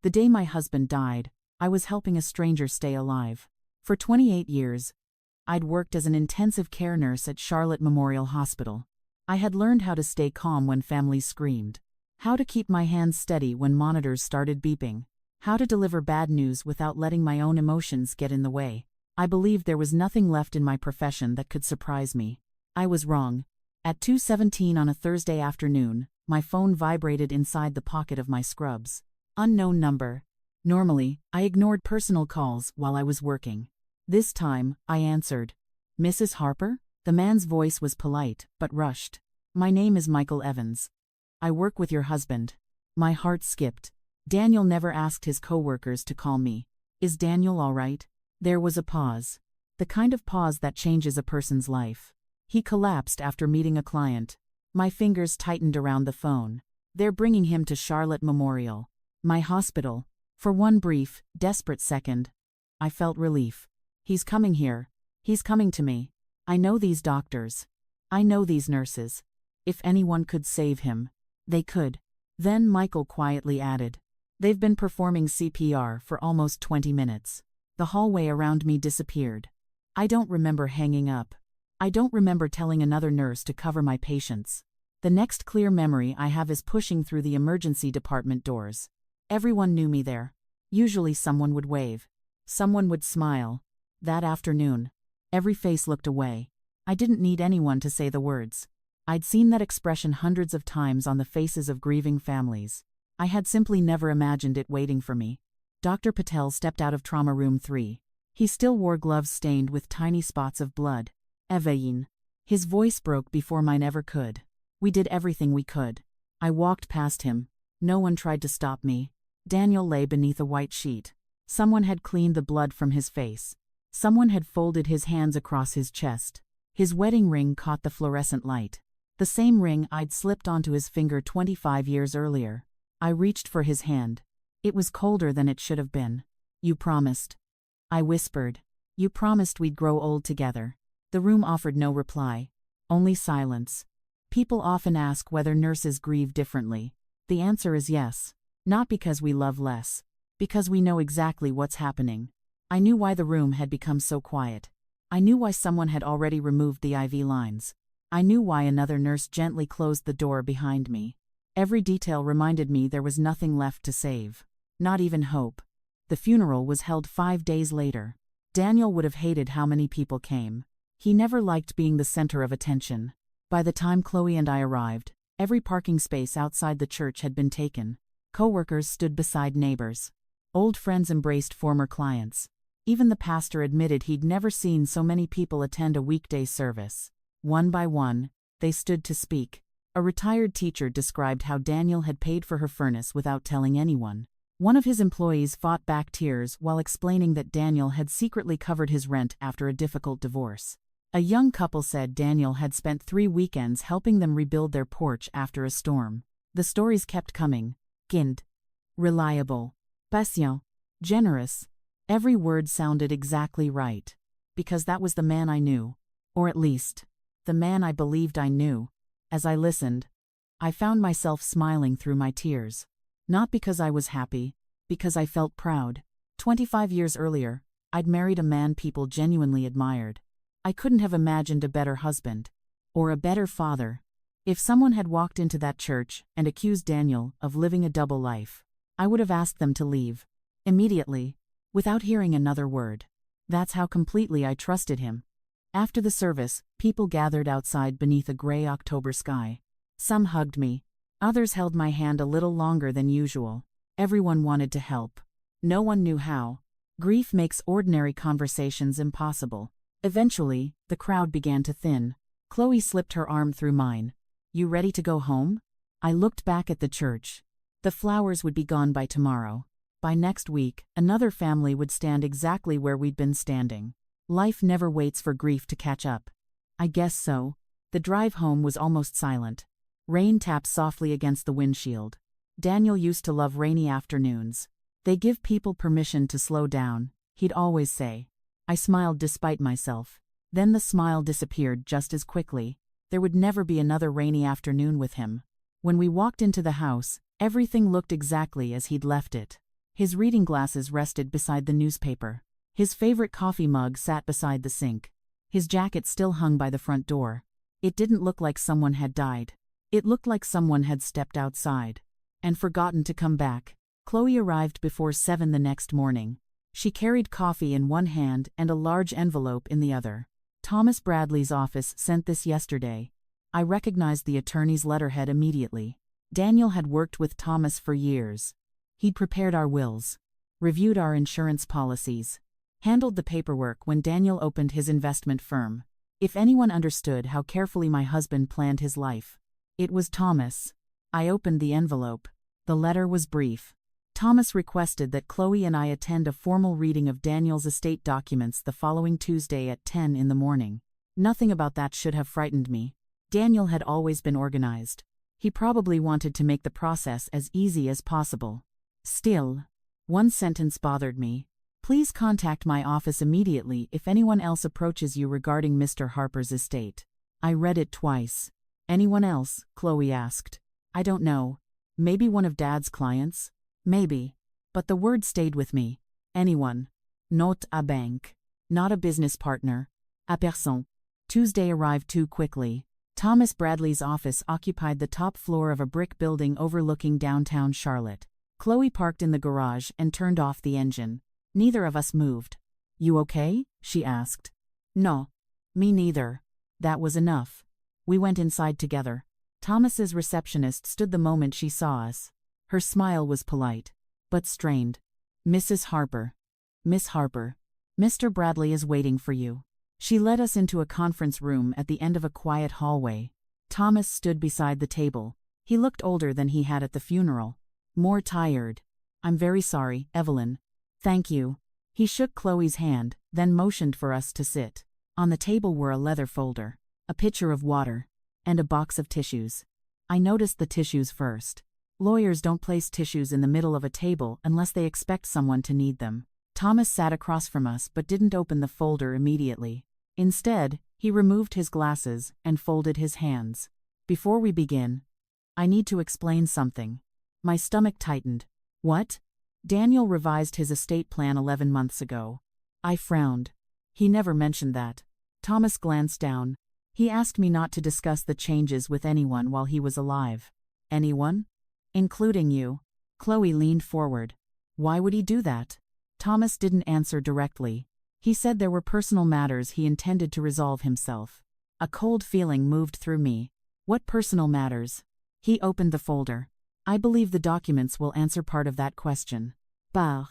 The day my husband died, I was helping a stranger stay alive. For 28 years, I'd worked as an intensive care nurse at Charlotte Memorial Hospital. I had learned how to stay calm when families screamed, how to keep my hands steady when monitors started beeping, how to deliver bad news without letting my own emotions get in the way. I believed there was nothing left in my profession that could surprise me. I was wrong. At 2:17 on a Thursday afternoon, my phone vibrated inside the pocket of my scrubs. Unknown number. Normally, I ignored personal calls while I was working. This time, I answered. "Mrs. Harper?" The man's voice was polite, but rushed. "My name is Michael Evans. I work with your husband." My heart skipped. Daniel never asked his coworkers to call me. "Is Daniel all right?" There was a pause. The kind of pause that changes a person's life. He collapsed after meeting a client. My fingers tightened around the phone. They're bringing him to Charlotte Memorial. My hospital. For one brief, desperate second, I felt relief. He's coming here. He's coming to me. I know these doctors. I know these nurses. If anyone could save him, they could. Then Michael quietly added, "They've been performing CPR for almost 20 minutes. The hallway around me disappeared. I don't remember hanging up. I don't remember telling another nurse to cover my patients. The next clear memory I have is pushing through the emergency department doors. Everyone knew me there. Usually someone would wave. Someone would smile. That afternoon, every face looked away. I didn't need anyone to say the words. I'd seen that expression hundreds of times on the faces of grieving families. I had simply never imagined it waiting for me. Dr. Patel stepped out of trauma room 3. He still wore gloves stained with tiny spots of blood. "Eveline." His voice broke before mine ever could. "We did everything we could." I walked past him. No one tried to stop me. Daniel lay beneath a white sheet. Someone had cleaned the blood from his face. Someone had folded his hands across his chest. His wedding ring caught the fluorescent light. The same ring I'd slipped onto his finger 25 years earlier. I reached for his hand. It was colder than it should have been. "You promised." I whispered. "You promised we'd grow old together." The room offered no reply. Only silence. People often ask whether nurses grieve differently. The answer is yes. Not because we love less. Because we know exactly what's happening. I knew why the room had become so quiet. I knew why someone had already removed the IV lines. I knew why another nurse gently closed the door behind me. Every detail reminded me there was nothing left to save. Not even hope. The funeral was held 5 days later. Daniel would have hated how many people came. He never liked being the center of attention. By the time Chloe and I arrived, every parking space outside the church had been taken. Coworkers stood beside neighbors. Old friends embraced former clients. Even the pastor admitted he'd never seen so many people attend a weekday service. One by one, they stood to speak. A retired teacher described how Daniel had paid for her furnace without telling anyone. One of his employees fought back tears while explaining that Daniel had secretly covered his rent after a difficult divorce. A young couple said Daniel had spent 3 weekends helping them rebuild their porch after a storm. The stories kept coming. Kind. Reliable. Patient. Generous. Every word sounded exactly right. Because that was the man I knew. Or at least, the man I believed I knew. As I listened, I found myself smiling through my tears. Not because I was happy, because I felt proud. 25 years earlier, I'd married a man people genuinely admired. I couldn't have imagined a better husband. Or a better father. If someone had walked into that church and accused Daniel of living a double life, I would have asked them to leave. Immediately. Without hearing another word. That's how completely I trusted him. After the service, people gathered outside beneath a gray October sky. Some hugged me. Others held my hand a little longer than usual. Everyone wanted to help. No one knew how. Grief makes ordinary conversations impossible. Eventually, the crowd began to thin. Chloe slipped her arm through mine. "You ready to go home?" I looked back at the church. The flowers would be gone by tomorrow. By next week, another family would stand exactly where we'd been standing. Life never waits for grief to catch up. I guess so. The drive home was almost silent. Rain tapped softly against the windshield. Daniel used to love rainy afternoons. They give people permission to slow down, he'd always say. I smiled despite myself. Then the smile disappeared just as quickly. There would never be another rainy afternoon with him. When we walked into the house, everything looked exactly as he'd left it. His reading glasses rested beside the newspaper. His favorite coffee mug sat beside the sink. His jacket still hung by the front door. It didn't look like someone had died. It looked like someone had stepped outside and forgotten to come back. Chloe arrived before 7 the next morning. She carried coffee in one hand and a large envelope in the other. Thomas Bradley's office sent this yesterday. I recognized the attorney's letterhead immediately. Daniel had worked with Thomas for years. He'd prepared our wills, reviewed our insurance policies, handled the paperwork when Daniel opened his investment firm. If anyone understood how carefully my husband planned his life, it was Thomas. I opened the envelope. The letter was brief. Thomas requested that Chloe and I attend a formal reading of Daniel's estate documents the following Tuesday at 10 in the morning. Nothing about that should have frightened me. Daniel had always been organized. He probably wanted to make the process as easy as possible. Still, one sentence bothered me. Please contact my office immediately if anyone else approaches you regarding Mr. Harper's estate. I read it twice. Anyone else? Chloe asked. I don't know. Maybe one of Dad's clients? Maybe. But the word stayed with me. Anyone. Not a bank. Not a business partner. A personne. Tuesday arrived too quickly. Thomas Bradley's office occupied the top floor of a brick building overlooking downtown Charlotte. Chloe parked in the garage and turned off the engine. Neither of us moved. You okay? She asked. No. Me neither. That was enough. We went inside together. Thomas's receptionist stood the moment she saw us. Her smile was polite, but strained. Mrs. Harper. Miss Harper. Mr. Bradley is waiting for you. She led us into a conference room at the end of a quiet hallway. Thomas stood beside the table. He looked older than he had at the funeral. More tired. I'm very sorry, Evelyn. Thank you. He shook Chloe's hand, then motioned for us to sit. On the table were a leather folder, a pitcher of water, and a box of tissues. I noticed the tissues first. Lawyers don't place tissues in the middle of a table unless they expect someone to need them. Thomas sat across from us but didn't open the folder immediately. Instead, he removed his glasses and folded his hands. Before we begin, I need to explain something. My stomach tightened. What? Daniel revised his estate plan 11 months ago. I frowned. He never mentioned that. Thomas glanced down. He asked me not to discuss the changes with anyone while he was alive. Anyone? Including you. Chloe leaned forward. Why would he do that? Thomas didn't answer directly. He said there were personal matters he intended to resolve himself. A cold feeling moved through me. What personal matters? He opened the folder. I believe the documents will answer part of that question. Bah.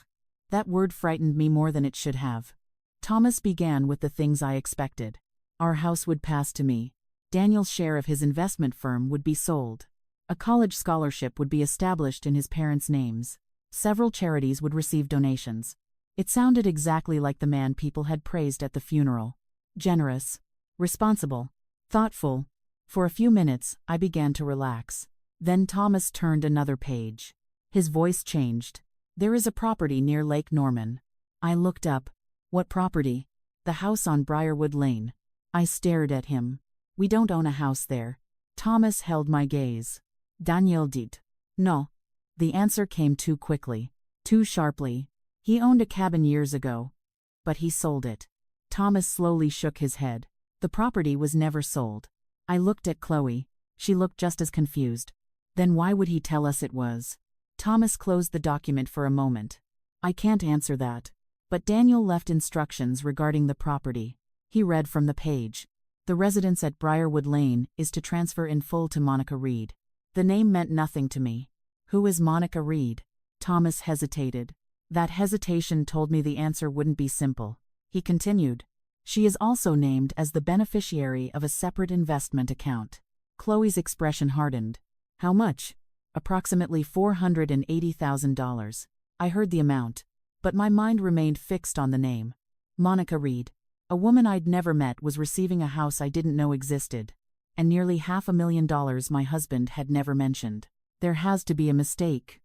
That word frightened me more than it should have. Thomas began with the things I expected. Our house would pass to me. Daniel's share of his investment firm would be sold. A college scholarship would be established in his parents' names. Several charities would receive donations. It sounded exactly like the man people had praised at the funeral. Generous, responsible, thoughtful. For a few minutes, I began to relax. Then Thomas turned another page. His voice changed. There is a property near Lake Norman. I looked up. What property? The house on Briarwood Lane. I stared at him. We don't own a house there. Thomas held my gaze. Daniel did. No. The answer came too quickly, too sharply. He owned a cabin years ago. But he sold it. Thomas slowly shook his head. The property was never sold. I looked at Chloe. She looked just as confused. Then why would he tell us it was? Thomas closed the document for a moment. I can't answer that. But Daniel left instructions regarding the property. He read from the page. The residence at Briarwood Lane is to transfer in full to Monica Reed. The name meant nothing to me. Who is Monica Reed? Thomas hesitated. That hesitation told me the answer wouldn't be simple. He continued. She is also named as the beneficiary of a separate investment account. Chloe's expression hardened. How much? Approximately $480,000. I heard the amount, but my mind remained fixed on the name. Monica Reed. A woman I'd never met was receiving a house I didn't know existed. And nearly $500,000 my husband had never mentioned. There has to be a mistake,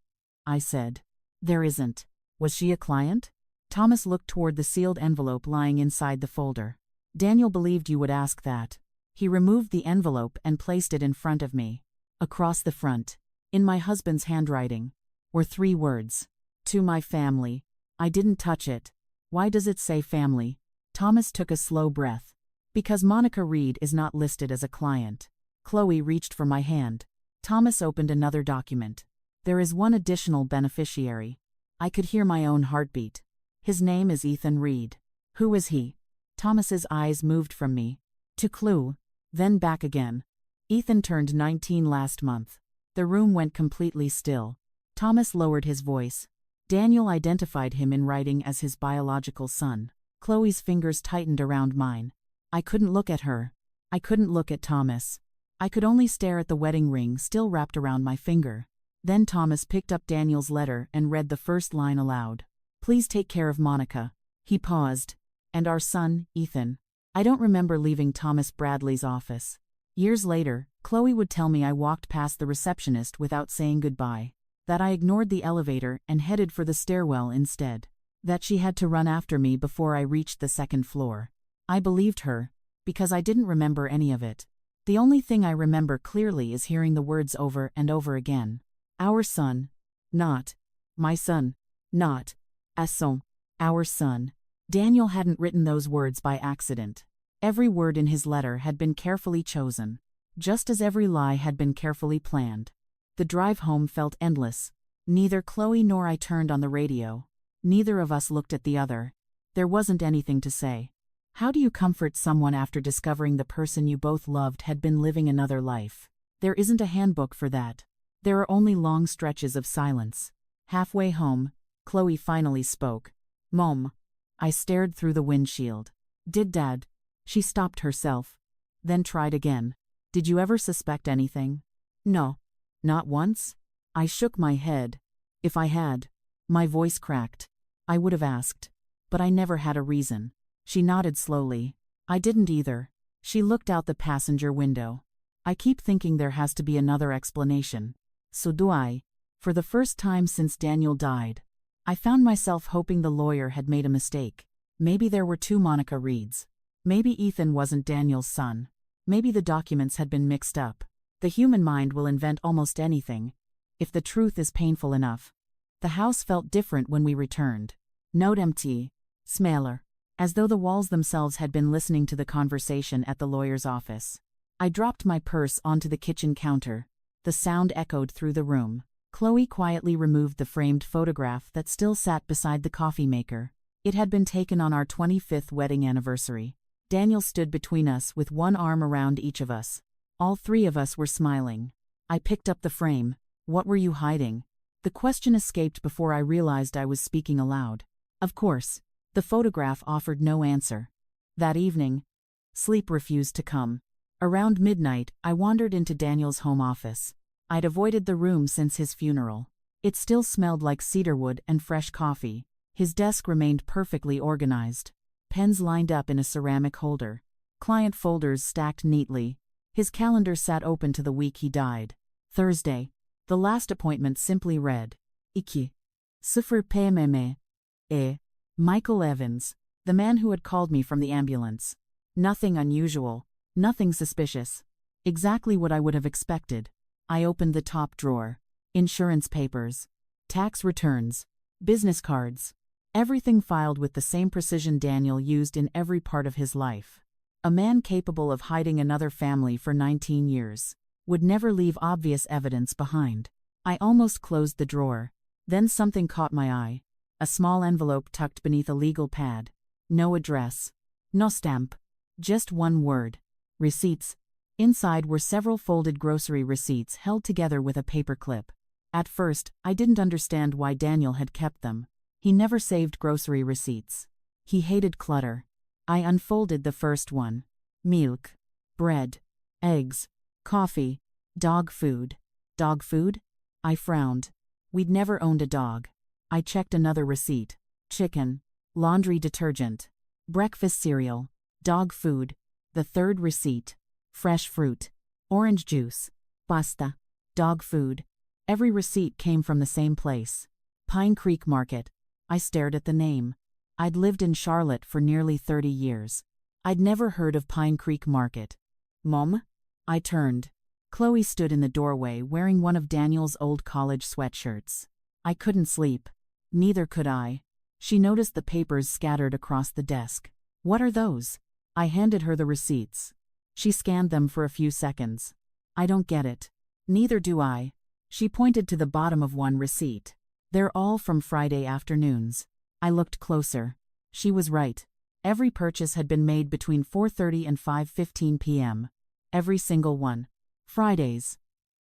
I said. There isn't. Was she a client? Thomas looked toward the sealed envelope lying inside the folder. Daniel believed you would ask that. He removed the envelope and placed it in front of me. Across the front, in my husband's handwriting, were 3 words. To my family. I didn't touch it. Why does it say family? Thomas took a slow breath. Because Monica Reed is not listed as a client. Chloe reached for my hand. Thomas opened another document. There is one additional beneficiary. I could hear my own heartbeat. His name is Ethan Reed. Who is he? Thomas's eyes moved from me to Chloe, then back again. Ethan turned 19 last month. The room went completely still. Thomas lowered his voice. Daniel identified him in writing as his biological son. Chloe's fingers tightened around mine. I couldn't look at her. I couldn't look at Thomas. I could only stare at the wedding ring still wrapped around my finger. Then Thomas picked up Daniel's letter and read the first line aloud. Please take care of Monica. He paused. And our son, Ethan. I don't remember leaving Thomas Bradley's office. Years later, Chloe would tell me I walked past the receptionist without saying goodbye. That I ignored the elevator and headed for the stairwell instead. That she had to run after me before I reached the second floor. I believed her, because I didn't remember any of it. The only thing I remember clearly is hearing the words over and over again. Our son. Not. My son. Not. A son. Our son. Daniel hadn't written those words by accident. Every word in his letter had been carefully chosen, just as every lie had been carefully planned. The drive home felt endless. Neither Chloe nor I turned on the radio. Neither of us looked at the other. There wasn't anything to say. How do you comfort someone after discovering the person you both loved had been living another life? There isn't a handbook for that. There are only long stretches of silence. Halfway home, Chloe finally spoke. Mom. I stared through the windshield. Did Dad? She stopped herself. Then tried again. Did you ever suspect anything? No. Not once? I shook my head. If I had. My voice cracked. I would have asked. But I never had a reason. She nodded slowly. I didn't either. She looked out the passenger window. I keep thinking there has to be another explanation. So do I. For the first time since Daniel died. I found myself hoping the lawyer had made a mistake. Maybe there were two Monica Reeds. Maybe Ethan wasn't Daniel's son. Maybe the documents had been mixed up. The human mind will invent almost anything, if the truth is painful enough. The house felt different when we returned. Note empty. Smaller. As though the walls themselves had been listening to the conversation at the lawyer's office. I dropped my purse onto the kitchen counter. The sound echoed through the room. Chloe quietly removed the framed photograph that still sat beside the coffee maker. It had been taken on our 25th wedding anniversary. Daniel stood between us with one arm around each of us. All three of us were smiling. I picked up the frame. What were you hiding? The question escaped before I realized I was speaking aloud. Of course, the photograph offered no answer. That evening, sleep refused to come. Around midnight, I wandered into Daniel's home office. I'd avoided the room since his funeral. It still smelled like cedarwood and fresh coffee. His desk remained perfectly organized. Pens lined up in a ceramic holder. Client folders stacked neatly. His calendar sat open to the week he died. Thursday. The last appointment simply read. Iki. 0 PMM. Michael Evans. The man who had called me from the ambulance. Nothing unusual. Nothing suspicious. Exactly what I would have expected. I opened the top drawer. Insurance papers. Tax returns. Business cards. Everything filed with the same precision Daniel used in every part of his life. A man capable of hiding another family for 19 years. Would never leave obvious evidence behind. I almost closed the drawer. Then something caught my eye. A small envelope tucked beneath a legal pad. No address. No stamp. Just one word. Receipts. Inside were several folded grocery receipts held together with a paper clip. At first, I didn't understand why Daniel had kept them. He never saved grocery receipts. He hated clutter. I unfolded the first one. Milk. Bread. Eggs. Coffee. Dog food. Dog food? I frowned. We'd never owned a dog. I checked another receipt. Chicken. Laundry detergent. Breakfast cereal. Dog food. The third receipt. Fresh fruit. Orange juice. Pasta. Dog food. Every receipt came from the same place. Pine Creek Market. I stared at the name. I'd lived in Charlotte for nearly 30 years. I'd never heard of Pine Creek Market. Mom? I turned. Chloe stood in the doorway wearing one of Daniel's old college sweatshirts. I couldn't sleep. Neither could I. She noticed the papers scattered across the desk. What are those? I handed her the receipts. She scanned them for a few seconds. I don't get it. Neither do I. She pointed to the bottom of one receipt. They're all from Friday afternoons. I looked closer. She was right. Every purchase had been made between 4:30 and 5:15 p.m. Every single one. Fridays.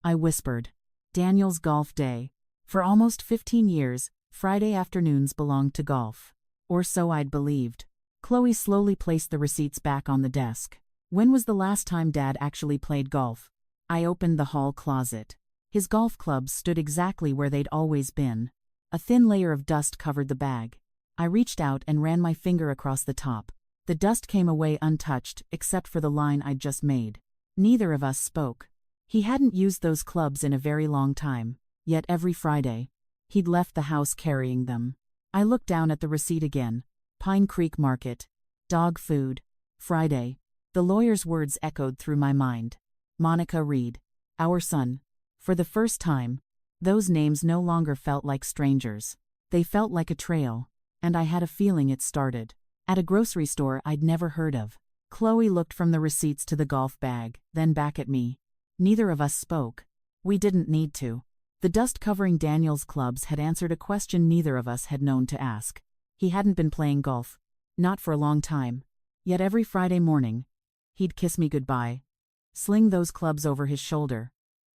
I whispered. Daniel's golf day. For almost 15 years, Friday afternoons belonged to golf. Or so I'd believed. Chloe slowly placed the receipts back on the desk. When was the last time Dad actually played golf? I opened the hall closet. His golf clubs stood exactly where they'd always been. A thin layer of dust covered the bag. I reached out and ran my finger across the top. The dust came away untouched, except for the line I'd just made. Neither of us spoke. He hadn't used those clubs in a very long time, yet every Friday, he'd left the house carrying them. I looked down at the receipt again. Pine Creek Market. Dog food. Friday. The lawyer's words echoed through my mind. Monica Reed. Our son. For the first time, those names no longer felt like strangers. They felt like a trail, and I had a feeling it started at a grocery store I'd never heard of. Chloe looked from the receipts to the golf bag, then back at me. Neither of us spoke. We didn't need to. The dust covering Daniel's clubs had answered a question neither of us had known to ask. He hadn't been playing golf. Not for a long time. Yet every Friday morning, he'd kiss me goodbye, sling those clubs over his shoulder,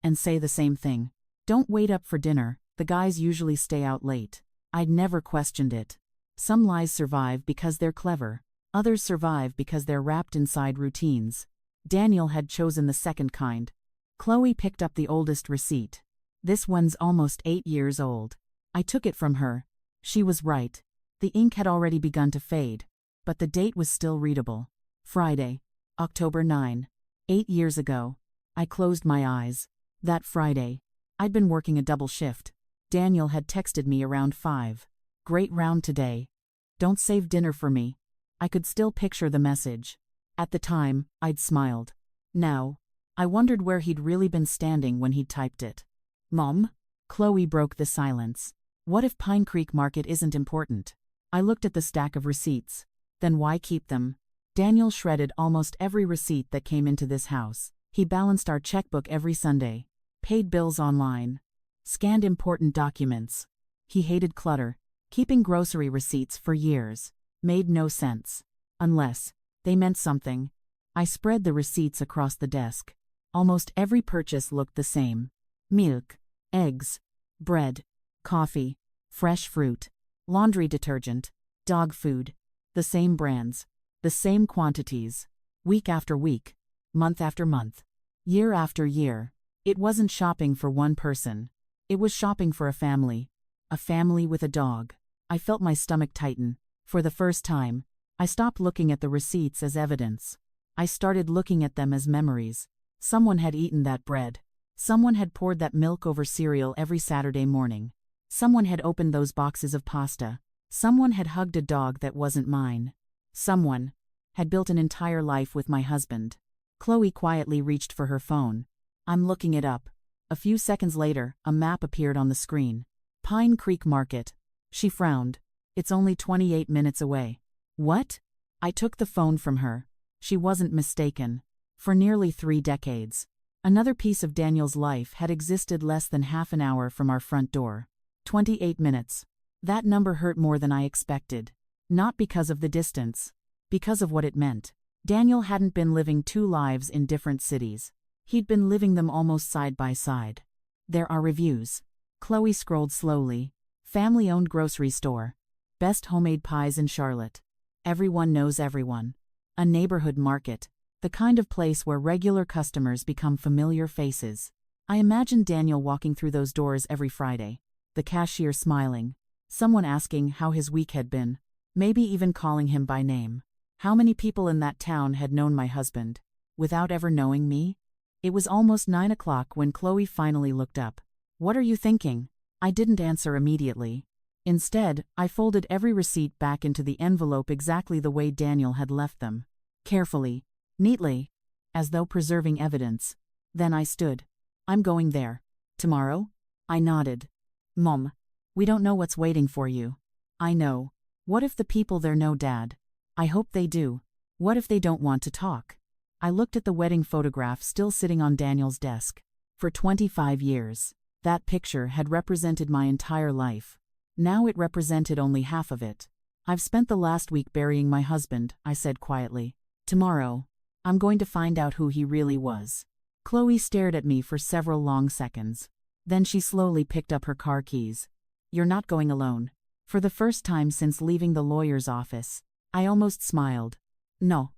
and say the same thing. Don't wait up for dinner, the guys usually stay out late. I'd never questioned it. Some lies survive because they're clever. Others survive because they're wrapped inside routines. Daniel had chosen the second kind. Chloe picked up the oldest receipt. This one's almost 8 years old. I took it from her. She was right. The ink had already begun to fade, but the date was still readable. Friday, October 9. 8 years ago. I closed my eyes. That Friday, I'd been working a double shift. Daniel had texted me around 5. Great round today. Don't save dinner for me. I could still picture the message. At the time, I'd smiled. Now, I wondered where he'd really been standing when he'd typed it. Mom? Chloe broke the silence. What if Pine Creek Market isn't important? I looked at the stack of receipts. Then why keep them? Daniel shredded almost every receipt that came into this house. He balanced our checkbook every Sunday, paid bills online, scanned important documents. He hated clutter. Keeping grocery receipts for years made no sense. Unless they meant something. I spread the receipts across the desk. Almost every purchase looked the same. Milk, eggs, bread, coffee, fresh fruit, laundry detergent, dog food. The same brands, the same quantities. Week after week, month after month, year after year. It wasn't shopping for one person. It was shopping for a family with a dog. I felt my stomach tighten. For the first time, I stopped looking at the receipts as evidence. I started looking at them as memories. Someone had eaten that bread. Someone had poured that milk over cereal every Saturday morning. Someone had opened those boxes of pasta. Someone had hugged a dog that wasn't mine. Someone had built an entire life with my husband. Chloe quietly reached for her phone. I'm looking it up. A few seconds later, a map appeared on the screen. Pine Creek Market. She frowned. It's only 28 minutes away. What? I took the phone from her. She wasn't mistaken. For nearly 3 decades, another piece of Daniel's life had existed less than half an hour from our front door. 28 minutes. That number hurt more than I expected. Not because of the distance. Because of what it meant. Daniel hadn't been living 2 lives in different cities. He'd been living them almost side by side. There are reviews. Chloe scrolled slowly. Family-owned grocery store. Best homemade pies in Charlotte. Everyone knows everyone. A neighborhood market. The kind of place where regular customers become familiar faces. I imagined Daniel walking through those doors every Friday. The cashier smiling. Someone asking how his week had been. Maybe even calling him by name. How many people in that town had known my husband, without ever knowing me? It was almost 9 o'clock when Chloe finally looked up. What are you thinking? I didn't answer immediately. Instead, I folded every receipt back into the envelope exactly the way Daniel had left them. Carefully, neatly, as though preserving evidence. Then I stood. I'm going there. Tomorrow? I nodded. Mom. We don't know what's waiting for you. I know. What if the people there know Dad? I hope they do. What if they don't want to talk? I looked at the wedding photograph still sitting on Daniel's desk. For 25 years, that picture had represented my entire life. Now it represented only half of it. I've spent the last week burying my husband, I said quietly. Tomorrow, I'm going to find out who he really was. Chloe stared at me for several long seconds. Then she slowly picked up her car keys. You're not going alone. For the first time since leaving the lawyer's office, I almost smiled. No.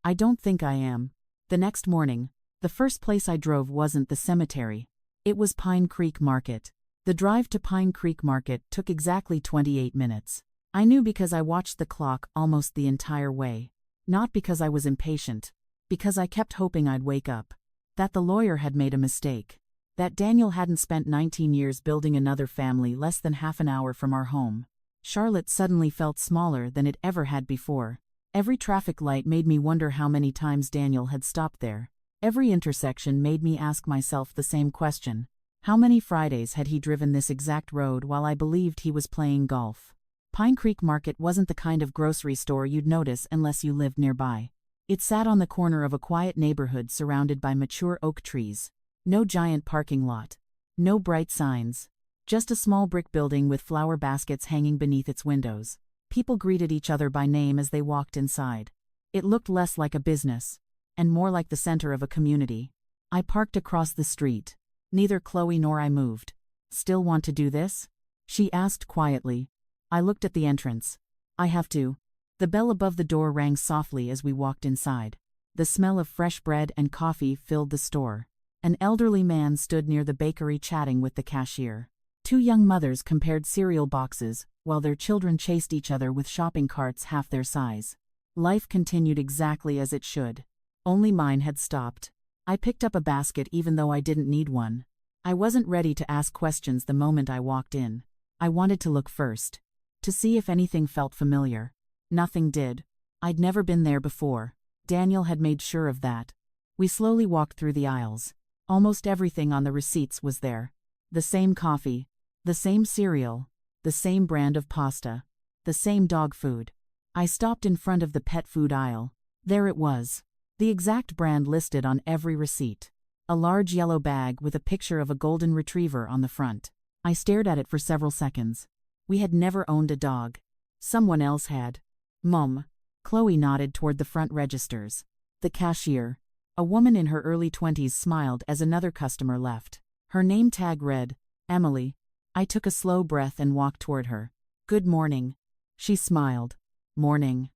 I don't think I am. The next morning, the first place I drove wasn't the cemetery. It was Pine Creek Market. The drive to Pine Creek Market took exactly 28 minutes. I knew because I watched the clock almost the entire way. Not because I was impatient. Because I kept hoping I'd wake up. That the lawyer had made a mistake. That Daniel hadn't spent 19 years building another family less than half an hour from our home. Charlotte suddenly felt smaller than it ever had before. Every traffic light made me wonder how many times Daniel had stopped there. Every intersection made me ask myself the same question. How many Fridays had he driven this exact road while I believed he was playing golf? Pine Creek Market wasn't the kind of grocery store you'd notice unless you lived nearby. It sat on the corner of a quiet neighborhood surrounded by mature oak trees. No giant parking lot. No bright signs. Just a small brick building with flower baskets hanging beneath its windows. People greeted each other by name as they walked inside. It looked less like a business, and more like the center of a community. I parked across the street. Neither Chloe nor I moved. Still want to do this? She asked quietly. I looked at the entrance. I have to. The bell above the door rang softly as we walked inside. The smell of fresh bread and coffee filled the store. An elderly man stood near the bakery chatting with the cashier. Two young mothers compared cereal boxes, while their children chased each other with shopping carts half their size. Life continued exactly as it should. Only mine had stopped. I picked up a basket even though I didn't need one. I wasn't ready to ask questions the moment I walked in. I wanted to look first. To see if anything felt familiar. Nothing did. I'd never been there before. Daniel had made sure of that. We slowly walked through the aisles. Almost everything on the receipts was there. The same coffee. The same cereal. The same brand of pasta. The same dog food. I stopped in front of the pet food aisle. There it was. The exact brand listed on every receipt. A large yellow bag with a picture of a golden retriever on the front. I stared at it for several seconds. We had never owned a dog. Someone else had. Mom. Chloe nodded toward the front registers. The cashier. A woman in her early 20s smiled as another customer left. Her name tag read, Emily. I took a slow breath and walked toward her. Good morning. She smiled. Morning.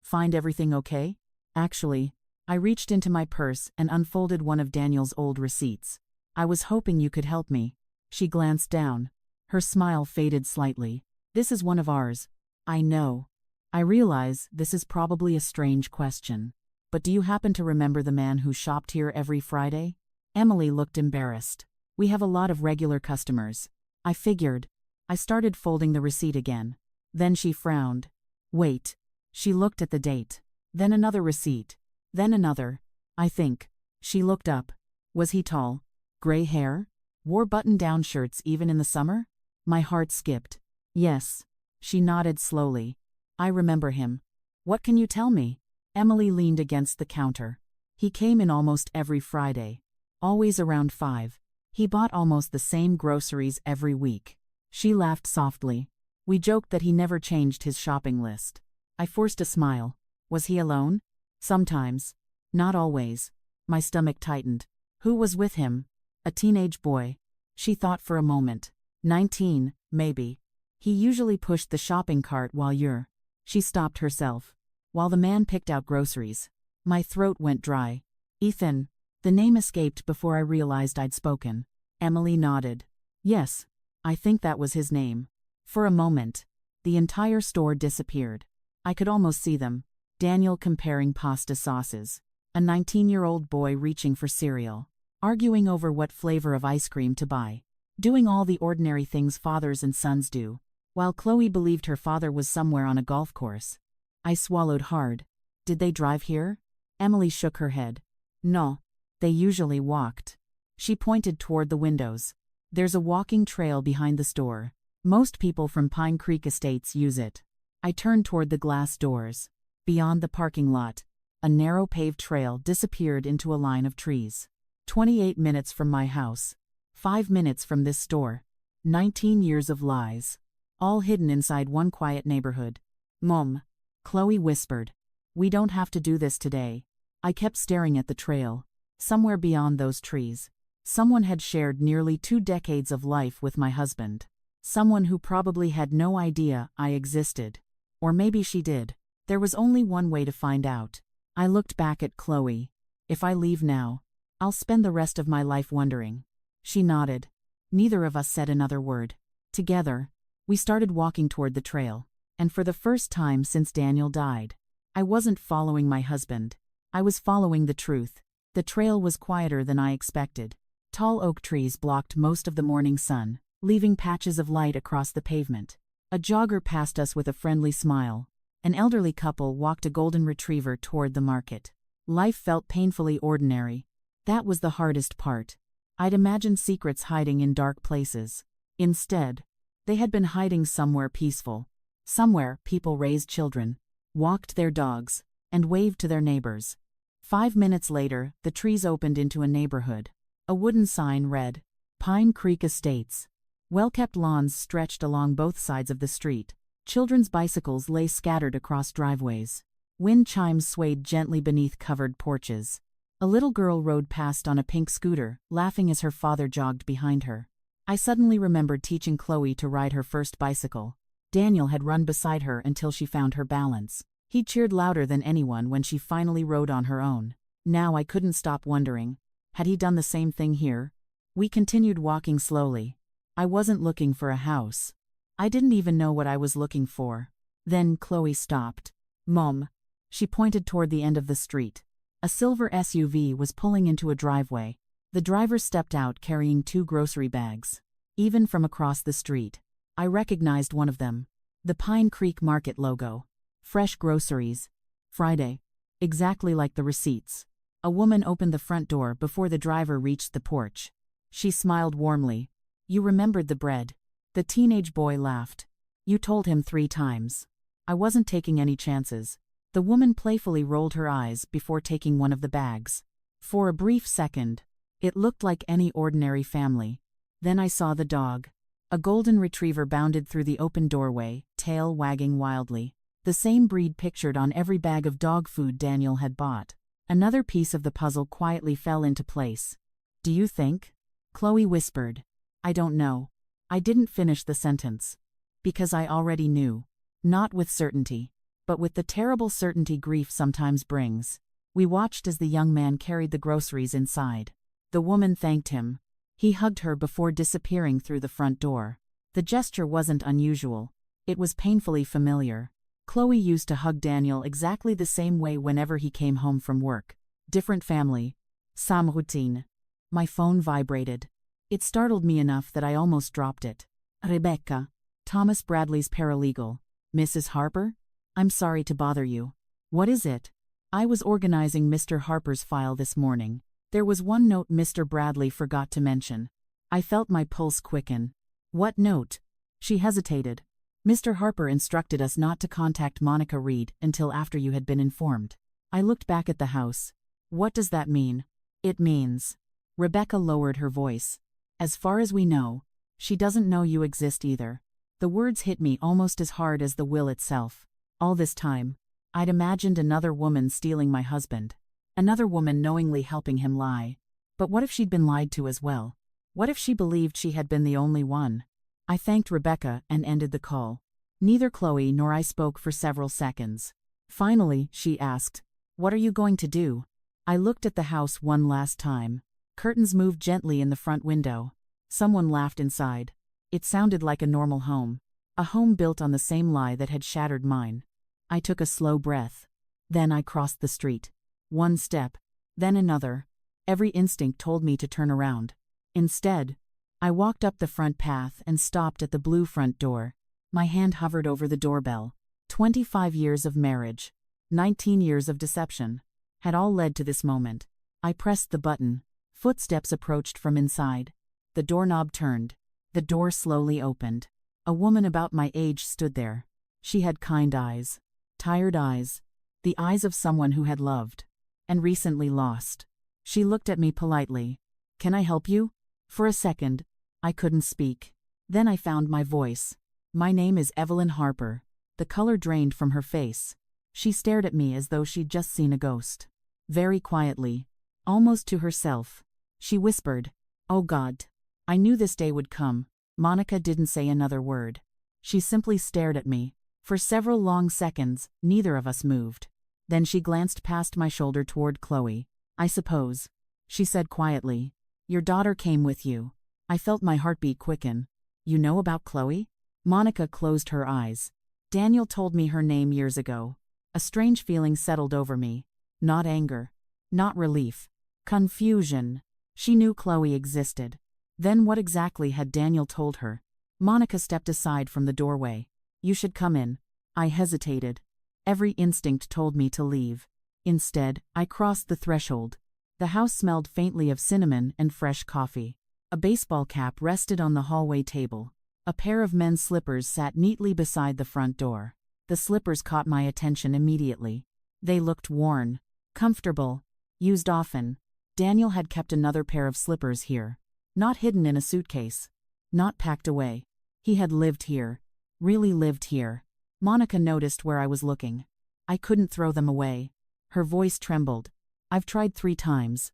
Find everything okay? Actually, I reached into my purse and unfolded one of Daniel's old receipts. I was hoping you could help me. She glanced down. Her smile faded slightly. This is one of ours. I know. I realize this is probably a strange question. But do you happen to remember the man who shopped here every Friday? Emily looked embarrassed. We have a lot of regular customers. I figured. I started folding the receipt again. Then she frowned. Wait. She looked at the date. Then another receipt. Then another. I think. She looked up. Was he tall? Gray hair? Wore button-down shirts even in the summer? My heart skipped. Yes. She nodded slowly. I remember him. What can you tell me? Emily leaned against the counter. He came in almost every Friday. Always around 5. He bought almost the same groceries every week. She laughed softly. We joked that he never changed his shopping list. I forced a smile. Was he alone? Sometimes. Not always. My stomach tightened. Who was with him? A teenage boy. She thought for a moment. 19, maybe. He usually pushed the shopping cart while you're. She stopped herself. While the man picked out groceries. My throat went dry. Ethan. The name escaped before I realized I'd spoken. Emily nodded. Yes. I think that was his name. For a moment. The entire store disappeared. I could almost see them. Daniel comparing pasta sauces. A 19-year-old boy reaching for cereal. Arguing over what flavor of ice cream to buy. Doing all the ordinary things fathers and sons do. While Chloe believed her father was somewhere on a golf course. I swallowed hard. Did they drive here? Emily shook her head. No. They usually walked. She pointed toward the windows. There's a walking trail behind the store. Most people from Pine Creek Estates use it. I turned toward the glass doors. Beyond the parking lot, a narrow paved trail disappeared into a line of trees. 28 minutes from my house. 5 minutes from this store. 19 years of lies. All hidden inside one quiet neighborhood. Mom, Chloe whispered. We don't have to do this today. I kept staring at the trail. Somewhere beyond those trees, someone had shared nearly 2 decades of life with my husband. Someone who probably had no idea I existed. Or maybe she did. There was only one way to find out. I looked back at Chloe. If I leave now, I'll spend the rest of my life wondering. She nodded. Neither of us said another word. Together, we started walking toward the trail. And for the first time since Daniel died, I wasn't following my husband. I was following the truth. The trail was quieter than I expected. Tall oak trees blocked most of the morning sun, leaving patches of light across the pavement. A jogger passed us with a friendly smile. An elderly couple walked a golden retriever toward the market. Life felt painfully ordinary. That was the hardest part. I'd imagined secrets hiding in dark places. Instead, they had been hiding somewhere peaceful. Somewhere people raised children, walked their dogs, and waved to their neighbors. 5 minutes later, the trees opened into a neighborhood. A wooden sign read, Pine Creek Estates. Well-kept lawns stretched along both sides of the street. Children's bicycles lay scattered across driveways. Wind chimes swayed gently beneath covered porches. A little girl rode past on a pink scooter, laughing as her father jogged behind her. I suddenly remembered teaching Chloe to ride her first bicycle. Daniel had run beside her until she found her balance. He cheered louder than anyone when she finally rode on her own. Now I couldn't stop wondering. Had he done the same thing here? We continued walking slowly. I wasn't looking for a house. I didn't even know what I was looking for. Then Chloe stopped. Mom. She pointed toward the end of the street. A silver SUV was pulling into a driveway. The driver stepped out carrying 2 grocery bags. Even from across the street, I recognized one of them. The Pine Creek Market logo. Fresh groceries. Friday. Exactly like the receipts. A woman opened the front door before the driver reached the porch. She smiled warmly. You remembered the bread. The teenage boy laughed. You told him 3 times. I wasn't taking any chances. The woman playfully rolled her eyes before taking one of the bags. For a brief second, it looked like any ordinary family. Then I saw the dog. A golden retriever bounded through the open doorway, tail wagging wildly. The same breed pictured on every bag of dog food Daniel had bought. Another piece of the puzzle quietly fell into place. Do you think? Chloe whispered. I don't know. I didn't finish the sentence. Because I already knew. Not with certainty, but with the terrible certainty grief sometimes brings. We watched as the young man carried the groceries inside. The woman thanked him. He hugged her before disappearing through the front door. The gesture wasn't unusual. It was painfully familiar. Chloe used to hug Daniel exactly the same way whenever he came home from work. Different family. Same routine. My phone vibrated. It startled me enough that I almost dropped it. Rebecca. Thomas Bradley's paralegal. Mrs. Harper? I'm sorry to bother you. What is it? I was organizing Mr. Harper's file this morning. There was one note Mr. Bradley forgot to mention. I felt my pulse quicken. What note? She hesitated. Mr. Harper instructed us not to contact Monica Reed until after you had been informed. I looked back at the house. What does that mean? It means. Rebecca lowered her voice. As far as we know, she doesn't know you exist either. The words hit me almost as hard as the will itself. All this time, I'd imagined another woman stealing my husband. Another woman knowingly helping him lie. But what if she'd been lied to as well? What if she believed she had been the only one? I thanked Rebecca and ended the call. Neither Chloe nor I spoke for several seconds. Finally, she asked, "What are you going to do?" I looked at the house one last time. Curtains moved gently in the front window. Someone laughed inside. It sounded like a normal home. A home built on the same lie that had shattered mine. I took a slow breath. Then I crossed the street. One step, then another. Every instinct told me to turn around. Instead, I walked up the front path and stopped at the blue front door. My hand hovered over the doorbell. 25 years of marriage, 19 years of deception, had all led to this moment. I pressed the button. Footsteps approached from inside. The doorknob turned. The door slowly opened. A woman about my age stood there. She had kind eyes. Tired eyes. The eyes of someone who had loved. And recently lost. She looked at me politely. "Can I help you?" For a second, I couldn't speak. Then I found my voice. "My name is Evelyn Harper." The color drained from her face. She stared at me as though she'd just seen a ghost. Very quietly, almost to herself, she whispered, "Oh God." I knew this day would come. Monica didn't say another word. She simply stared at me. For several long seconds, neither of us moved. Then she glanced past my shoulder toward Chloe. "I suppose," she said quietly, "your daughter came with you." I felt my heartbeat quicken. "You know about Chloe?" Monica closed her eyes. "Daniel told me her name years ago." A strange feeling settled over me. Not anger. Not relief. Confusion. She knew Chloe existed. Then what exactly had Daniel told her? Monica stepped aside from the doorway. "You should come in." I hesitated. Every instinct told me to leave. Instead, I crossed the threshold. The house smelled faintly of cinnamon and fresh coffee. A baseball cap rested on the hallway table. A pair of men's slippers sat neatly beside the front door. The slippers caught my attention immediately. They looked worn, comfortable, used often. Daniel had kept another pair of slippers here. Not hidden in a suitcase. Not packed away. He had lived here. Really lived here. Monica noticed where I was looking. I couldn't throw them away. Her voice trembled. "I've tried 3 times.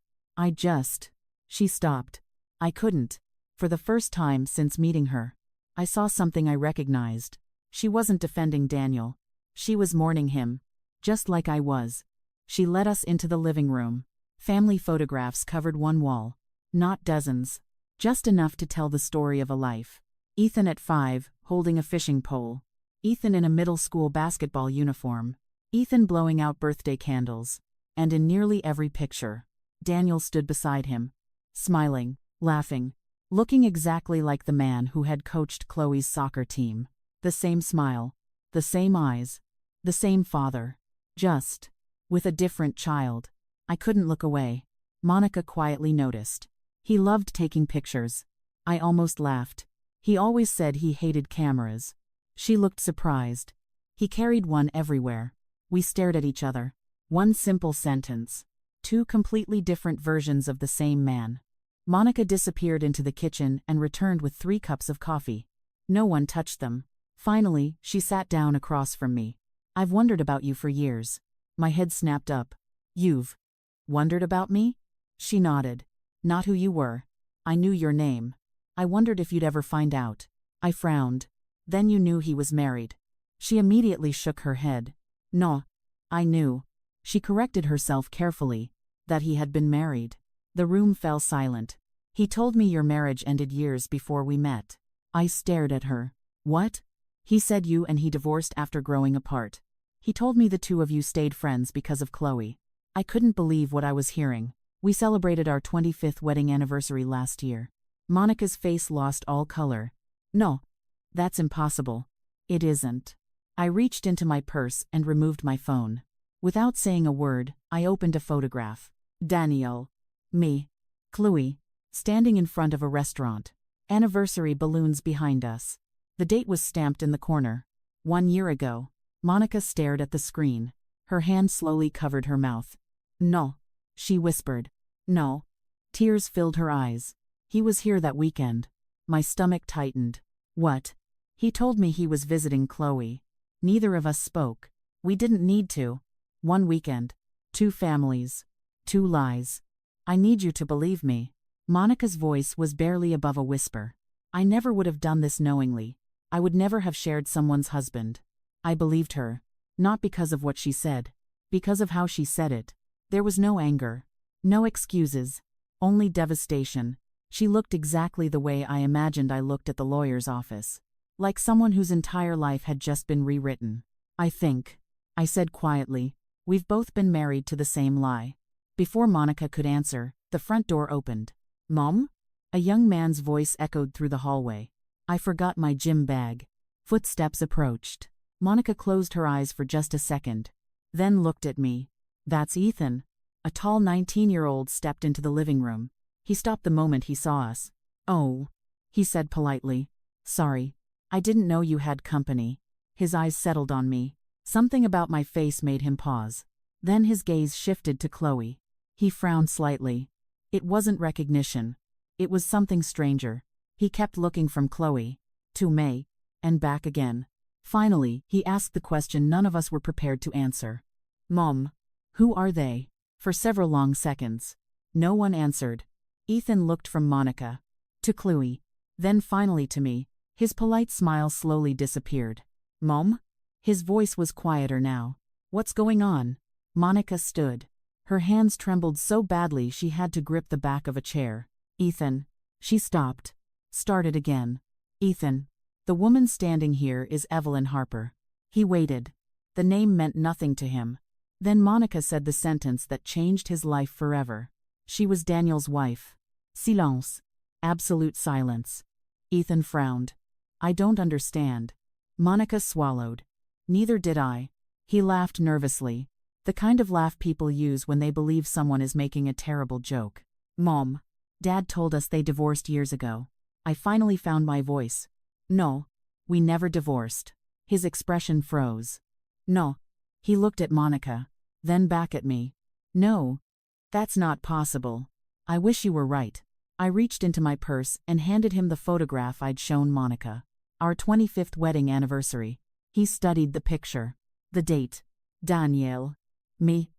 She stopped. I couldn't. For the first time since meeting her, I saw something I recognized. She wasn't defending Daniel. She was mourning him. Just like I was. She led us into the living room. Family photographs covered one wall. Not dozens. Just enough to tell the story of a life. Ethan at 5, holding a fishing pole. Ethan in a middle school basketball uniform. Ethan blowing out birthday candles. And in nearly every picture, Daniel stood beside him. Smiling, laughing, looking exactly like the man who had coached Chloe's soccer team. The same smile. The same eyes. The same father. Just with a different child. I couldn't look away. Monica quietly noticed. He loved taking pictures. I almost laughed. He always said he hated cameras. She looked surprised. He carried one everywhere. We stared at each other. One simple sentence. 2 completely different versions of the same man. Monica disappeared into the kitchen and returned with 3 cups of coffee. No one touched them. Finally, she sat down across from me. "I've wondered about you for years." My head snapped up. "You've wondered about me?" She nodded. "Not who you were. I knew your name. I wondered if you'd ever find out." I frowned. "Then you knew he was married." She immediately shook her head. "No. I knew." She corrected herself carefully. "That he had been married." The room fell silent. "He told me your marriage ended years before we met." I stared at her. "What?" "He said you and he divorced after growing apart. He told me the 2 of you stayed friends because of Chloe." I couldn't believe what I was hearing. "We celebrated our 25th wedding anniversary last year." Monica's face lost all color. "No. That's impossible." "It isn't." I reached into my purse and removed my phone. Without saying a word, I opened a photograph. Daniel. Me. Chloe. Standing in front of a restaurant. Anniversary balloons behind us. The date was stamped in the corner. 1 year ago. Monica stared at the screen. Her hand slowly covered her mouth. "No," she whispered. "No." Tears filled her eyes. "He was here that weekend." My stomach tightened. "What?" "He told me he was visiting Chloe." Neither of us spoke. We didn't need to. 1 weekend. 2 families. 2 lies. "I need you to believe me." Monica's voice was barely above a whisper. "I never would have done this knowingly. I would never have shared someone's husband." I believed her. Not because of what she said. Because of how she said it. There was no anger. No excuses. Only devastation. She looked exactly the way I imagined I looked at the lawyer's office. Like someone whose entire life had just been rewritten. "I think," I said quietly, "we've both been married to the same lie." Before Monica could answer, the front door opened. "Mom?" A young man's voice echoed through the hallway. I forgot my gym bag. Footsteps approached. Monica closed her eyes for just a second. Then looked at me. "That's Ethan." A tall 19-year-old stepped into the living room. He stopped the moment he saw us. "Oh," he said politely. "Sorry. I didn't know you had company. His eyes settled on me. Something about my face made him pause. Then his gaze shifted to Chloe. He frowned slightly. It wasn't recognition. It was something stranger. He kept looking from Chloe to May, and back again. Finally, he asked the question none of us were prepared to answer. Mom, who are they? For several long seconds. No one answered. Ethan looked from Monica to Chloe, then finally to me. His polite smile slowly disappeared. Mom? His voice was quieter now. What's going on? Monica stood. Her hands trembled so badly she had to grip the back of a chair. Ethan. She stopped. Started again. Ethan. The woman standing here is Evelyn Harper. He waited. The name meant nothing to him. Then Monica said the sentence that changed his life forever. She was Daniel's wife. Silence. Absolute silence. Ethan frowned. I don't understand. Monica swallowed. Neither did I. He laughed nervously. The kind of laugh people use when they believe someone is making a terrible joke. Mom. Dad told us they divorced years ago. I finally found my voice. No. We never divorced. His expression froze. No. He looked at Monica. Then back at me. No. That's not possible. I wish you were right. I reached into my purse and handed him the photograph I'd shown Monica. Our 25th wedding anniversary. He studied the picture. The date. Daniel. Me.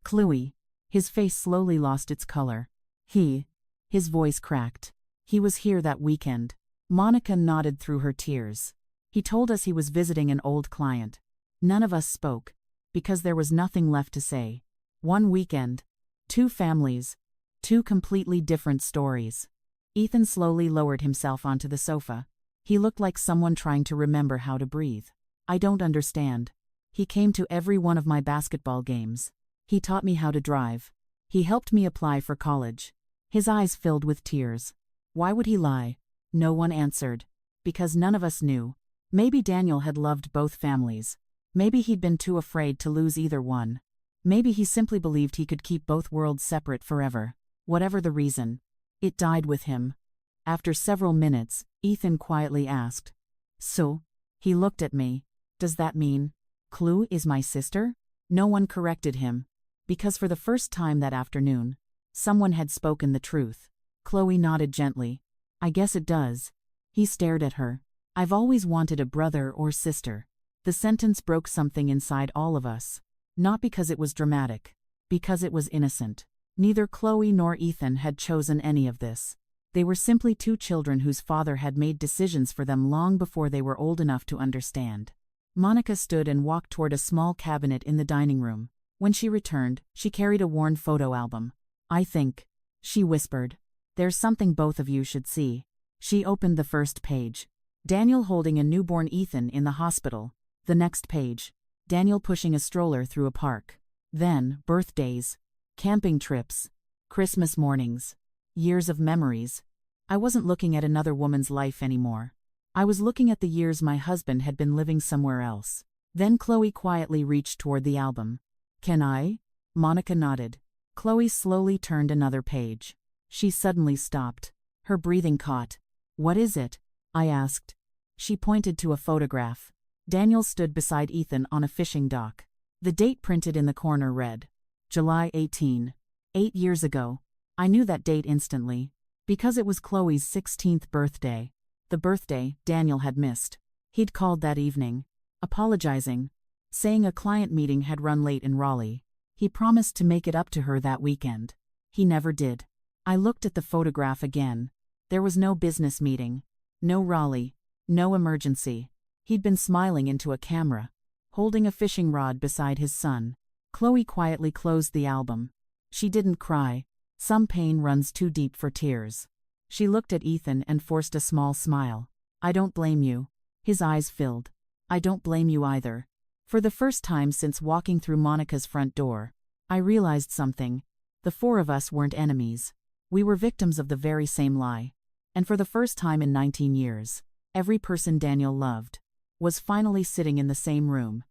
Chloe. His face slowly lost its color. His voice cracked. He was here that weekend. Monica nodded through her tears. He told us he was visiting an old client. None of us spoke, because there was nothing left to say. One weekend. 2 families. 2 completely different stories. Ethan slowly lowered himself onto the sofa. He looked like someone trying to remember how to breathe. I don't understand. He came to every one of my basketball games. He taught me how to drive. He helped me apply for college. His eyes filled with tears. Why would he lie? No one answered. Because none of us knew. Maybe Daniel had loved both families. Maybe he'd been too afraid to lose either one. Maybe he simply believed he could keep both worlds separate forever. Whatever the reason, it died with him. After several minutes, Ethan quietly asked. So? He looked at me. Does that mean Chloe is my sister? No one corrected him. Because for the first time that afternoon, someone had spoken the truth. Chloe nodded gently. I guess it does. He stared at her. I've always wanted a brother or sister. The sentence broke something inside all of us. Not because it was dramatic. Because it was innocent. Neither Chloe nor Ethan had chosen any of this. They were simply 2 children whose father had made decisions for them long before they were old enough to understand. Monica stood and walked toward a small cabinet in the dining room. When she returned, she carried a worn photo album. I think, she whispered, there's something both of you should see. She opened the first page. Daniel holding a newborn Ethan in the hospital. The next page. Daniel pushing a stroller through a park. Then, birthdays. Camping trips. Christmas mornings. Years of memories. I wasn't looking at another woman's life anymore. I was looking at the years my husband had been living somewhere else. Then Chloe quietly reached toward the album. Can I? Monica nodded. Chloe slowly turned another page. She suddenly stopped. Her breathing caught. What is it? I asked. She pointed to a photograph. Daniel stood beside Ethan on a fishing dock. The date printed in the corner read, July 18. 8 years ago. I knew that date instantly. Because it was Chloe's 16th birthday. The birthday Daniel had missed. He'd called that evening, apologizing, saying a client meeting had run late in Raleigh. He promised to make it up to her that weekend. He never did. I looked at the photograph again. There was no business meeting. No Raleigh. No emergency. He'd been smiling into a camera, holding a fishing rod beside his son. Chloe quietly closed the album. She didn't cry. Some pain runs too deep for tears. She looked at Ethan and forced a small smile. I don't blame you. His eyes filled. I don't blame you either. For the first time since walking through Monica's front door, I realized something. The 4 of us weren't enemies. We were victims of the very same lie. And for the first time in 19 years, every person Daniel loved was finally sitting in the same room.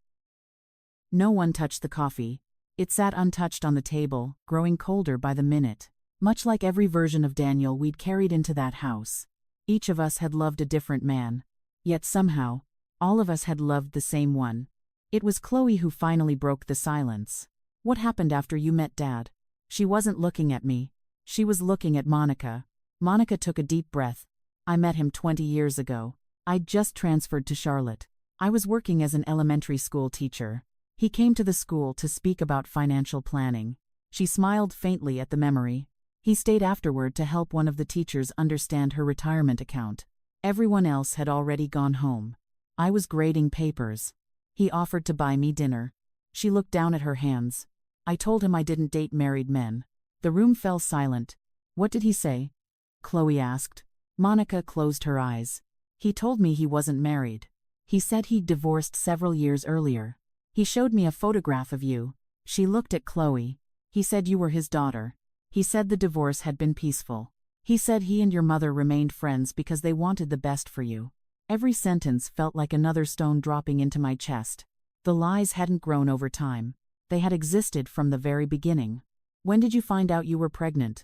No one touched the coffee. It sat untouched on the table, growing colder by the minute. Much like every version of Daniel we'd carried into that house. Each of us had loved a different man. Yet somehow, all of us had loved the same one. It was Chloe who finally broke the silence. What happened after you met Dad? She wasn't looking at me. She was looking at Monica. Monica took a deep breath. I met him 20 years ago. I'd just transferred to Charlotte. I was working as an elementary school teacher. He came to the school to speak about financial planning. She smiled faintly at the memory. He stayed afterward to help one of the teachers understand her retirement account. Everyone else had already gone home. I was grading papers. He offered to buy me dinner. She looked down at her hands. I told him I didn't date married men. The room fell silent. What did he say? Chloe asked. Monica closed her eyes. He told me he wasn't married. He said he'd divorced several years earlier. He showed me a photograph of you. She looked at Chloe. He said you were his daughter. He said the divorce had been peaceful. He said he and your mother remained friends because they wanted the best for you. Every sentence felt like another stone dropping into my chest. The lies hadn't grown over time. They had existed from the very beginning. When did you find out you were pregnant?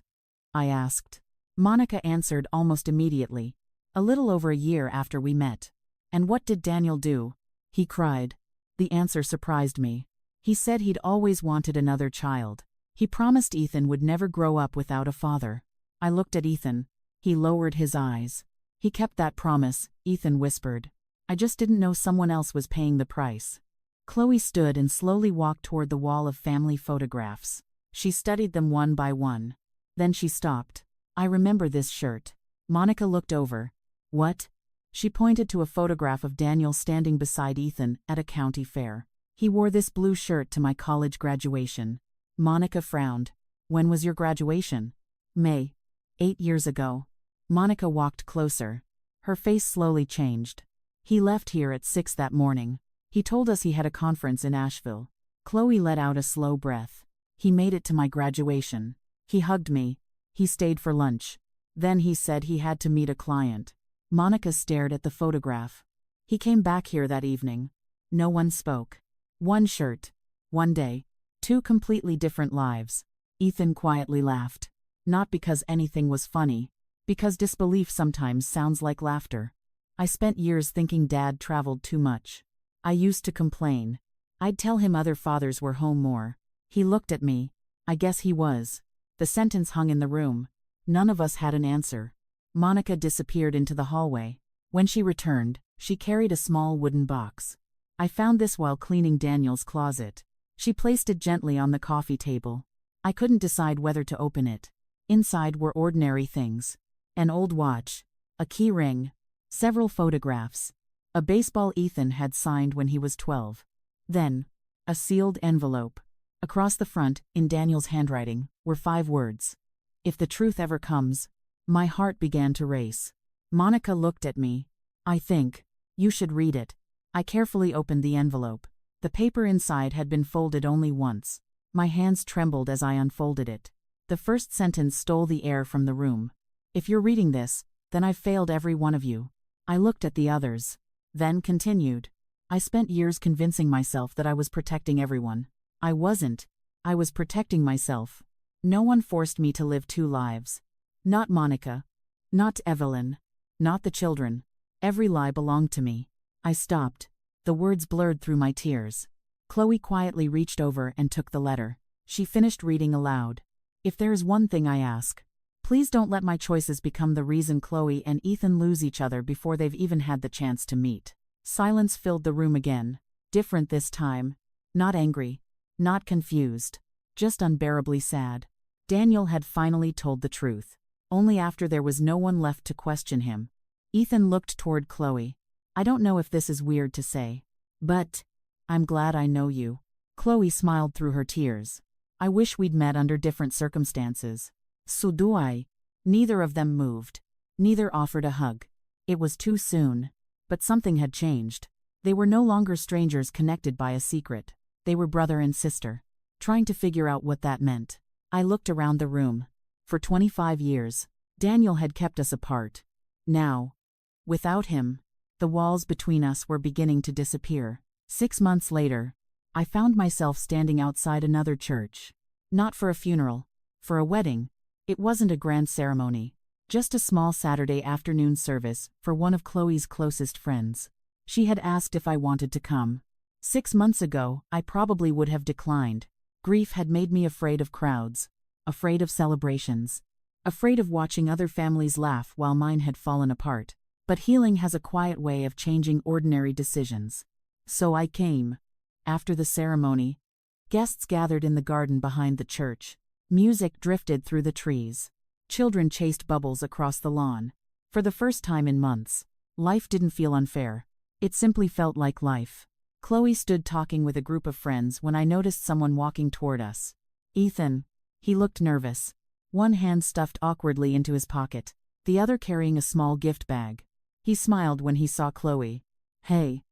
I asked. Monica answered almost immediately. A little over a year after we met. And what did Daniel do? He cried. The answer surprised me. He said he'd always wanted another child. He promised Ethan would never grow up without a father. I looked at Ethan. He lowered his eyes. He kept that promise, Ethan whispered. I just didn't know someone else was paying the price. Chloe stood and slowly walked toward the wall of family photographs. She studied them one by one. Then she stopped. I remember this shirt. Monica looked over. What? She pointed to a photograph of Daniel standing beside Ethan at a county fair. He wore this blue shirt to my college graduation. Monica frowned. When was your graduation? May. 8 years ago. Monica walked closer. Her face slowly changed. He left here at 6 that morning. He told us he had a conference in Asheville. Chloe let out a slow breath. He made it to my graduation. He hugged me. He stayed for lunch. Then he said he had to meet a client. Monica stared at the photograph. He came back here that evening. No one spoke. One shirt. One day. 2 completely different lives. Ethan quietly laughed. Not because anything was funny. Because disbelief sometimes sounds like laughter. I spent years thinking Dad traveled too much. I used to complain. I'd tell him other fathers were home more. He looked at me. I guess he was. The sentence hung in the room. None of us had an answer. Monica disappeared into the hallway. When she returned, she carried a small wooden box. I found this while cleaning Daniel's closet. She placed it gently on the coffee table. I couldn't decide whether to open it. Inside were ordinary things. An old watch, a key ring, several photographs, a baseball Ethan had signed when he was 12. Then, a sealed envelope. Across the front, in Daniel's handwriting, were 5 words. If the truth ever comes. My heart began to race. Monica looked at me. I think you should read it. I carefully opened the envelope. The paper inside had been folded only once. My hands trembled as I unfolded it. The first sentence stole the air from the room. If you're reading this, then I've failed every one of you. I looked at the others. Then continued. I spent years convincing myself that I was protecting everyone. I wasn't. I was protecting myself. No one forced me to live 2 lives. Not Monica. Not Evelyn. Not the children. Every lie belonged to me. I stopped. The words blurred through my tears. Chloe quietly reached over and took the letter. She finished reading aloud. If there is one thing I ask, please don't let my choices become the reason Chloe and Ethan lose each other before they've even had the chance to meet. Silence filled the room again. Different this time. Not angry. Not confused. Just unbearably sad. Daniel had finally told the truth. Only after there was no one left to question him. Ethan looked toward Chloe. I don't know if this is weird to say, but I'm glad I know you. Chloe smiled through her tears. I wish we'd met under different circumstances. So do I. Neither of them moved. Neither offered a hug. It was too soon. But something had changed. They were no longer strangers connected by a secret. They were brother and sister. Trying to figure out what that meant. I looked around the room. For 25 years, Daniel had kept us apart. Now, without him, the walls between us were beginning to disappear. 6 months later, I found myself standing outside another church. Not for a funeral, for a wedding. It wasn't a grand ceremony. Just a small Saturday afternoon service for one of Chloe's closest friends. She had asked if I wanted to come. 6 months ago, I probably would have declined. Grief had made me afraid of crowds, afraid of celebrations, afraid of watching other families laugh while mine had fallen apart. But healing has a quiet way of changing ordinary decisions. So I came. After the ceremony, guests gathered in the garden behind the church. Music drifted through the trees. Children chased bubbles across the lawn. For the first time in months, life didn't feel unfair. It simply felt like life. Chloe stood talking with a group of friends when I noticed someone walking toward us. Ethan. He looked nervous. One hand stuffed awkwardly into his pocket, the other carrying a small gift bag. He smiled when he saw Chloe. Hey.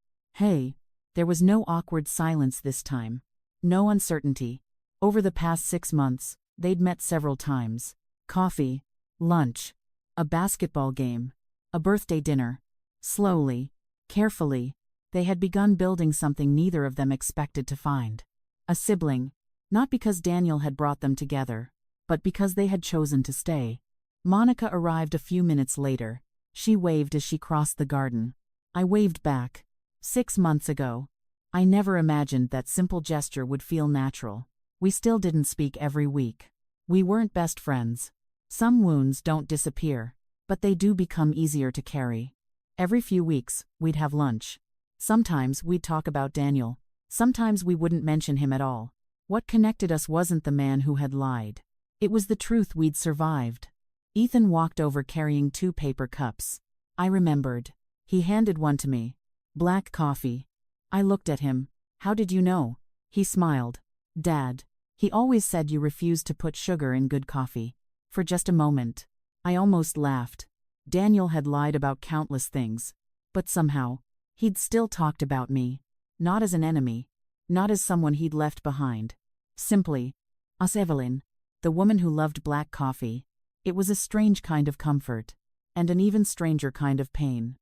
There was no awkward silence this time. No uncertainty. Over the past 6 months, they'd met several times. Coffee, lunch, a basketball game, a birthday dinner. Slowly, carefully, they had begun building something neither of them expected to find. A sibling, not because Daniel had brought them together, but because they had chosen to stay. Monica arrived a few minutes later. She waved as she crossed the garden. I waved back. 6 months ago, I never imagined that simple gesture would feel natural. We still didn't speak every week. We weren't best friends. Some wounds don't disappear, but they do become easier to carry. Every few weeks, we'd have lunch. Sometimes we'd talk about Daniel. Sometimes we wouldn't mention him at all. What connected us wasn't the man who had lied. It was the truth we'd survived. Ethan walked over carrying 2 paper cups. I remembered. He handed one to me. Black coffee. I looked at him. How did you know? He smiled. Dad. He always said you refused to put sugar in good coffee. For just a moment, I almost laughed. Daniel had lied about countless things, but somehow, he'd still talked about me. Not as an enemy, not as someone he'd left behind. Simply, as Evelyn, the woman who loved black coffee. It was a strange kind of comfort, and an even stranger kind of pain.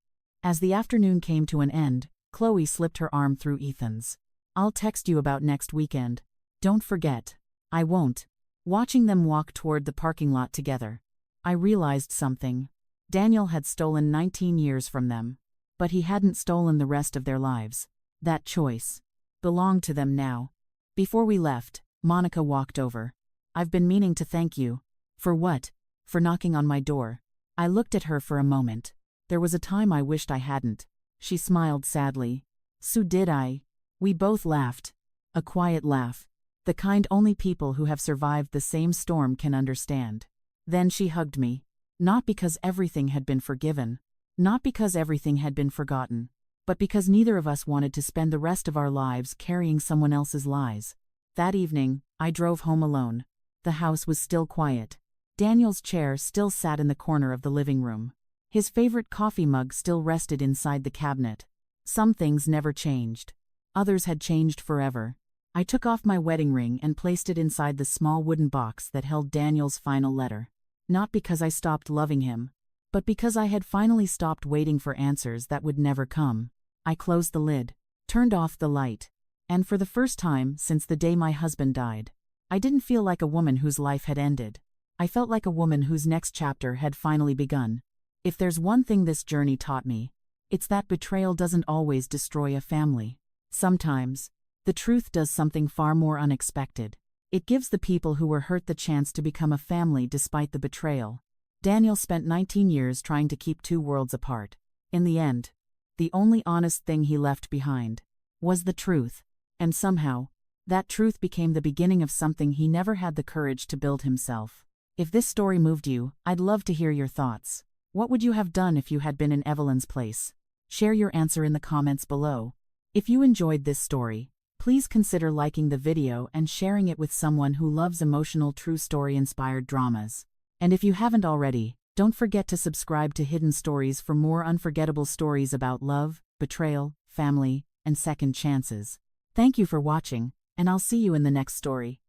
As the afternoon came to an end, Chloe slipped her arm through Ethan's. I'll text you about next weekend. Don't forget. I won't. Watching them walk toward the parking lot together, I realized something. Daniel had stolen 19 years from them, but he hadn't stolen the rest of their lives. That choice belonged to them now. Before we left, Monica walked over. I've been meaning to thank you. For what? For knocking on my door. I looked at her for a moment. There was a time I wished I hadn't. She smiled sadly. So did I. We both laughed. A quiet laugh. The kind only people who have survived the same storm can understand. Then she hugged me. Not because everything had been forgiven. Not because everything had been forgotten. But because neither of us wanted to spend the rest of our lives carrying someone else's lies. That evening, I drove home alone. The house was still quiet. Daniel's chair still sat in the corner of the living room. His favorite coffee mug still rested inside the cabinet. Some things never changed. Others had changed forever. I took off my wedding ring and placed it inside the small wooden box that held Daniel's final letter. Not because I stopped loving him, but because I had finally stopped waiting for answers that would never come. I closed the lid, turned off the light, and for the first time since the day my husband died, I didn't feel like a woman whose life had ended. I felt like a woman whose next chapter had finally begun. If there's one thing this journey taught me, it's that betrayal doesn't always destroy a family. Sometimes, the truth does something far more unexpected. It gives the people who were hurt the chance to become a family despite the betrayal. Daniel spent 19 years trying to keep 2 worlds apart. In the end, the only honest thing he left behind was the truth. And somehow, that truth became the beginning of something he never had the courage to build himself. If this story moved you, I'd love to hear your thoughts. What would you have done if you had been in Evelyn's place? Share your answer in the comments below. If you enjoyed this story, please consider liking the video and sharing it with someone who loves emotional true story-inspired dramas. And if you haven't already, don't forget to subscribe to Hidden Stories for more unforgettable stories about love, betrayal, family, and second chances. Thank you for watching, and I'll see you in the next story.